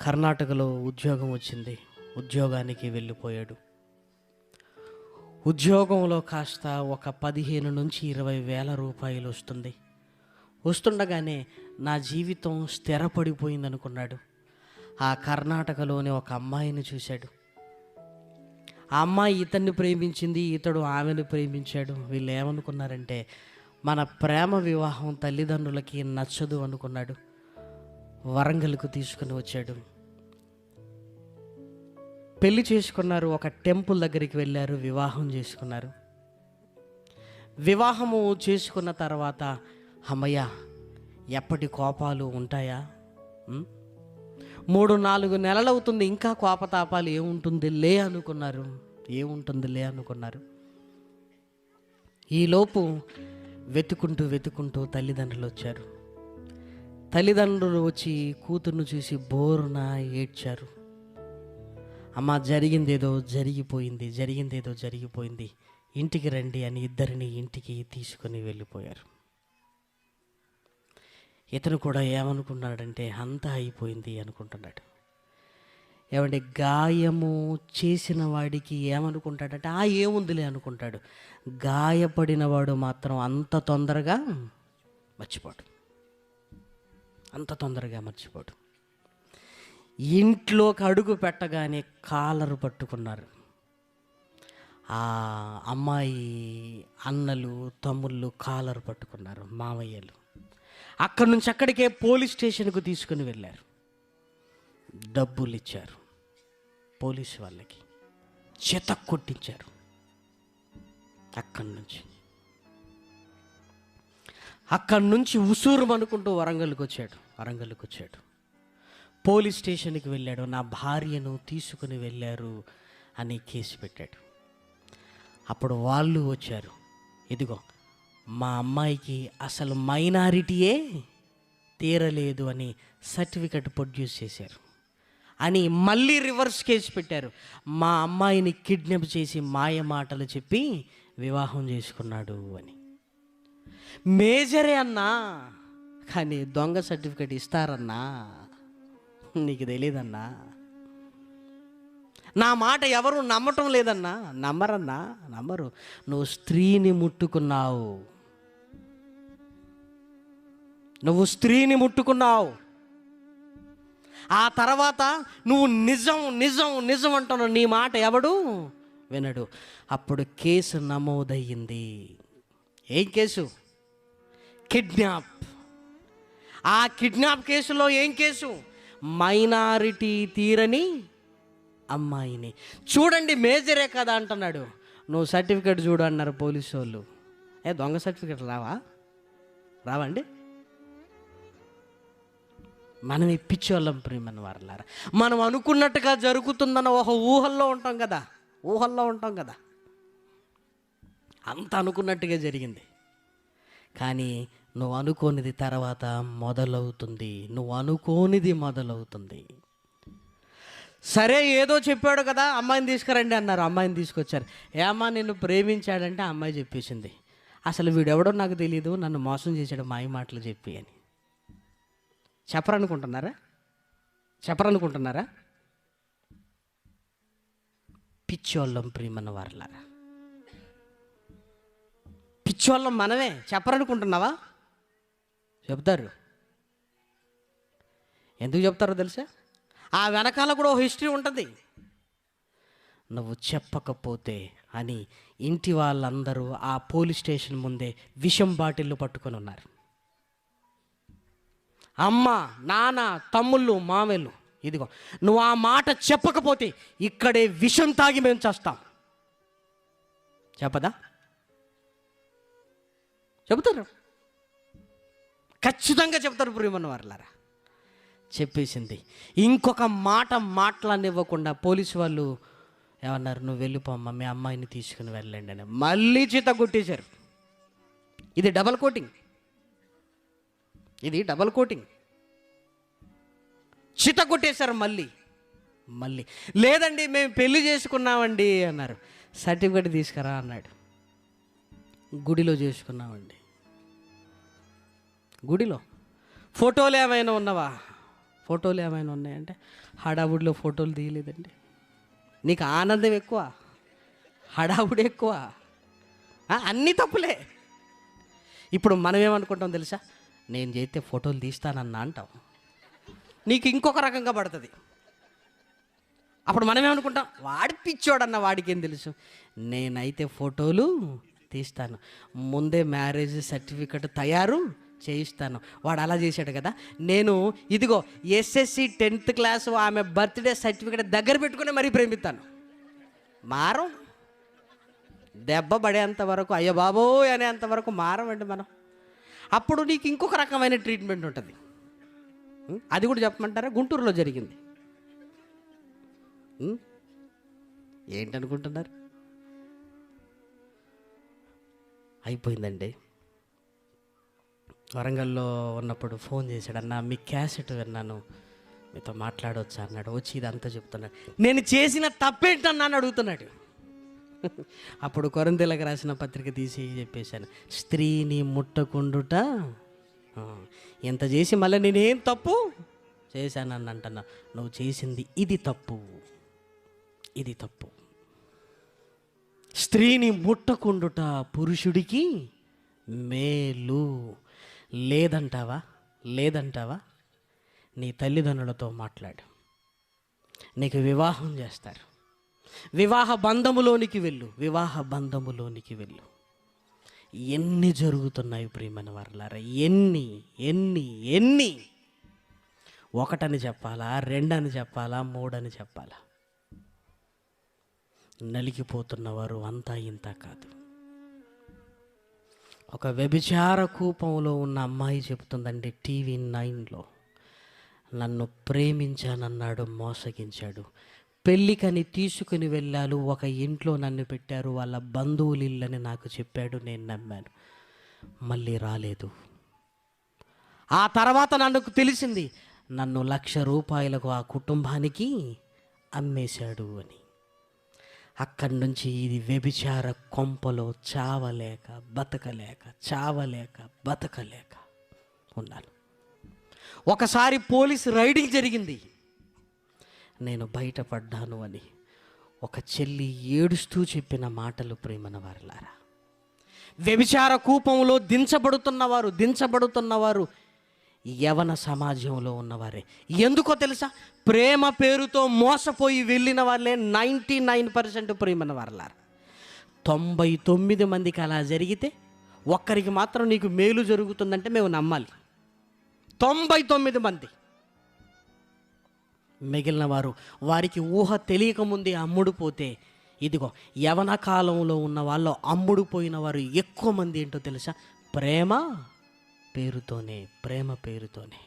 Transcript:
కర్ణాటకలో ఉద్యోగం వచ్చింది. ఉద్యోగానికి వెళ్ళిపోయాడు. ఉద్యోగంలో కాస్త ఒక 15 నుంచి 20 వేల రూపాయలు వస్తుండగానే నా జీవితం స్థిరపడిపోయింది అనుకున్నాడు. ఆ కర్ణాటకలోని ఒక అమ్మాయిని చూశాడు. ఆ అమ్మాయి ఇతన్ని ప్రేమించింది, ఇతడు ఆమెను ప్రేమించాడు. వీళ్ళు ఏమనుకున్నారంటే మన ప్రేమ వివాహం తల్లిదండ్రులకి నచ్చదు అనుకున్నాడు. వరంగల్కు తీసుకుని వచ్చాడు. పెళ్లి చేసుకున్నారు. ఒక టెంపుల్ దగ్గరికి వెళ్ళారు, వివాహం చేసుకున్నారు. వివాహము చేసుకున్న తర్వాత అమ్మయ్య ఎప్పటి కోపాలు ఉంటాయా? 3-4 నెలలు అవుతుంది, ఇంకా కోపతాపాలు ఏముంటుందిలే అనుకున్నారు. ఈలోపు వెతుకుంటూ తల్లిదండ్రులు వచ్చారు. తల్లిదండ్రులు వచ్చి కూతుర్ను చూసి బోరున ఏడ్చారు. అమ్మ, జరిగిందేదో జరిగిపోయింది, ఇంటికి రండి అని ఇద్దరిని ఇంటికి తీసుకొని వెళ్ళిపోయారు. ఇతను కూడా ఏమనుకున్నాడంటే అంతా అయిపోయింది అనుకుంటున్నాడు. ఏమంటే గాయము చేసిన వాడికి ఏమనుకుంటాడంటే ఏముందిలే అనుకుంటాడు. గాయపడిన వాడు మాత్రం అంత తొందరగా మర్చిపోడు. ఇంట్లోకి అడుగు పెట్టగానే కాలరు పట్టుకున్నారు. ఆ అమ్మాయి అన్నలు తమ్ముళ్ళు కాలరు పట్టుకున్నారు, మామయ్యలు. అక్కడి నుంచి అక్కడికే పోలీస్ స్టేషన్కు తీసుకుని వెళ్ళారు. డబ్బులు ఇచ్చారు, పోలీసు వాళ్ళకి కొట్టించారు. అక్కడి నుంచి ఉసూరు అనుకుంటూ వరంగల్కి వచ్చాడు. పోలీస్ స్టేషన్కి వెళ్ళాడు. నా భార్యను తీసుకుని వెళ్ళారు అని కేసు పెట్టాడు. అప్పుడు వాళ్ళు వచ్చారు, ఇదిగో మా అమ్మాయికి అసలు మైనారిటీయే తీరలేదు అని సర్టిఫికెట్ ప్రొడ్యూస్ చేశారు అని మళ్ళీ రివర్స్ కేసు పెట్టారు. మా అమ్మాయిని కిడ్నాప్ చేసి మాయ మాటలు చెప్పి వివాహం చేసుకున్నాడు అని. మేజరే అన్నా, కానీ దొంగ సర్టిఫికెట్ ఇస్తారన్నా, నీకు తెలియదన్నా. నా మాట ఎవరు నమ్మటం లేదన్నా, నమ్మరు. నువ్వు స్త్రీని ముట్టుకున్నావు. ఆ తర్వాత నువ్వు నిజం అంటున్నావు. నీ మాట ఎవడు వినడు. అప్పుడు కేసు నమోదయ్యింది. ఏం కేసు? కిడ్నాప్. ఆ కిడ్నాప్ కేసులో ఏం కేసు? మైనారిటీ తీరని అమ్మాయిని. చూడండి, మేజరే కదా అంటున్నాడు. నువ్వు సర్టిఫికెట్ చూడు అన్నారు పోలీసు వాళ్ళు. దొంగ సర్టిఫికెట్ రావండి. మనం ఇప్పించేవాళ్ళం ప్రియమైన వారలారా. మనం అనుకున్నట్టుగా జరుగుతుందన్న ఒక ఊహల్లో ఉంటాం కదా. అంత అనుకున్నట్టుగా జరిగింది. కానీ నువ్వు అనుకోనిది తర్వాత మొదలవుతుంది. సరే, ఏదో చెప్పాడు కదా, అమ్మాయిని తీసుకురండి అన్నారు. అమ్మాయిని తీసుకొచ్చారు. ఏమ్మా నిన్ను ప్రేమించాడంటే ఆ అమ్మాయి చెప్పేసింది, అసలు వీడెవడో నాకు తెలియదు, నన్ను మోసం చేశాడు మాయ మాటలు చెప్పి అని. చెప్పరనుకుంటున్నారా? పిచ్చోళ్ళం ప్రియమైన వారలారా, పిచ్చోళ్ళం మనమే. చెప్పరనుకుంటున్నావా? చెప్తారు. ఎందుకు చెప్తారో తెలుసా? ఆ వెనకాల కూడా ఒక హిస్టరీ ఉంటుంది. నువ్వు చెప్పకపోతే అని ఇంటి వాళ్ళందరూ ఆ పోలీస్ స్టేషన్ ముందే విషం బాటిళ్ళు పట్టుకొని ఉన్నారు. అమ్మ, నాన్న, తమ్ముళ్ళు, మామయ్యలు, ఇదిగో నువ్వు ఆ మాట చెప్పకపోతే ఇక్కడే విషం తాగి మేము చేస్తాం. చెబుతారు, ఖచ్చితంగా చెప్తారు ప్రియమైన వారలారా. చెప్పేసింది. ఇంకొక మాట మాట్లాడనివ్వకుండా పోలీసు వాళ్ళు ఏమన్నారు, నువ్వు వెళ్ళిపోమ్మా, మీ అమ్మాయిని తీసుకుని వెళ్ళండి అని మళ్ళీ చిత కొట్టేశారు. ఇది డబల్ కోటింగ్. చిత కొట్టేశారు మళ్ళీ. లేదండి, మేము పెళ్లి చేసుకున్నామండి అన్నారు. సర్టిఫికెట్ తీసుకురా అన్నాడు. గుడిలో చేసుకున్నామండి. గుడిలో ఫోటోలు ఏమైనా ఉన్నవా? ఫోటోలు ఏమైనా ఉన్నాయంటే హడావుడిలో ఫోటోలు తీయలేదండి. నీకు ఆనందం ఎక్కువ, హడావుడి ఎక్కువ, అన్నీ తప్పులే. ఇప్పుడు మనం ఏమనుకుంటాం తెలుసా, నేను చేస్తే ఫోటోలు తీస్తానన్నా అంటాం, నీకు ఇంకొక రకంగా పడుతుంది. అప్పుడు మనం ఏమనుకుంటాం, వాడి పిచ్చోడన్న వాడికి ఏం తెలుసు, నేనైతే ఫోటోలు తీస్తాను, ముందే మ్యారేజ్ సర్టిఫికెట్ తయారు చేయిస్తాను. వాడు అలా చేశాడు కదా, నేను ఇదిగో ఎస్ఎస్సి 10th క్లాసు ఆమె బర్త్డే సర్టిఫికెట్ దగ్గర పెట్టుకుని మరీ ప్రేమిస్తాను. మారం, దెబ్బ పడేంత వరకు అయ్యో బాబోయ్ అనేంత వరకు మారమండి మనం. అప్పుడు నీకు ఇంకొక రకమైన ట్రీట్మెంట్ ఉంటుంది. అది కూడా చెప్పమంటారా, గుంటూరులో జరిగింది. ఏంటనుకుంటున్నారు, అయిపోయిందండి. వరంగల్లో ఉన్నప్పుడు ఫోన్ చేశాడు, అన్న మీ క్యాసెట్ విన్నాను, మీతో మాట్లాడవచ్చు అన్నాడు. వచ్చి ఇదంతా చెప్తున్నాడు. నేను చేసిన తప్పేంటన్నా అని అడుగుతున్నాడు. అప్పుడు కొరింథీయులకు రాసిన పత్రిక తీసి చెప్పేశాను, స్త్రీని ముట్టకుండుట, ఎంత చేసి మళ్ళీ నేనేం తప్పు చేశానని అంటున్నా, నువ్వు చేసింది ఇది తప్పు, ఇది తప్పు. స్త్రీని ముట్టకుండుట పురుషుడికి మేలు. లేదంటావా, లేదంటావా, నీ తల్లిదండ్రులతో మాట్లాడు, నీకు వివాహం చేస్తారు, వివాహ బంధములోనికి వెళ్ళు, వివాహ బంధములోనికి వెళ్ళు. ఎన్ని జరుగుతున్నాయి ప్రియమైన వారలారా, ఎన్ని ఎన్ని ఎన్ని. ఒకటని చెప్పాలా, రెండని చెప్పాలా, మూడని చెప్పాలా? నలిగిపోతున్నవారు అంతా ఇంత కాదు. ఒక వ్యభిచార కూపంలో ఉన్న అమ్మాయి చెప్తుందండి టీవీ 9లో, నన్ను ప్రేమించానన్నాడు, మోసగించాడు, పెళ్ళికని తీసుకుని వెళ్ళారు, ఒక ఇంట్లో నన్ను పెట్టారు, వాళ్ళ బంధువులు ఇల్లని నాకు చెప్పాడు, నేను నమ్మాను, మళ్ళీ రాలేదు. ఆ తర్వాత నాకు తెలిసింది, నన్ను ₹1,00,000 ఆ కుటుంబానికి అమ్మేశాడు అని. అక్కడి నుంచి ఇది వ్యభిచార కొంపలో చావలేక బతకలేక, చావలేక బతకలేక ఉన్నాను. ఒకసారి పోలీస్ రైడింగ్ జరిగింది, నేను బయటపడ్డాను అని ఒక చెల్లి ఏడుస్తూ చెప్పిన మాటలు ప్రేమన వారలారా. వ్యభిచార కూపంలో దించబడుతున్నవారు యవన సమాజంలో ఉన్నవారే. ఎందుకో తెలుసా, ప్రేమ పేరుతో మోసపోయి వెళ్ళిన వాళ్ళే 99% ప్రేమన వారలారా. 99 మందికి అలా జరిగితే ఒక్కరికి మాత్రం నీకు మేలు జరుగుతుందంటే మేము నమ్మాలి. 99 మంది మిగిలిన వారు వారికి ఊహ తెలియకముందే అమ్ముడుపోతే, ఇదిగో యవన కాలంలో ఉన్న వాళ్ళు అమ్ముడుపోయిన వారు ఎక్కువ మంది. ఏంటో తెలుసా, ప్రేమ పేరుతోనే, ప్రేమ పేరుతోనే.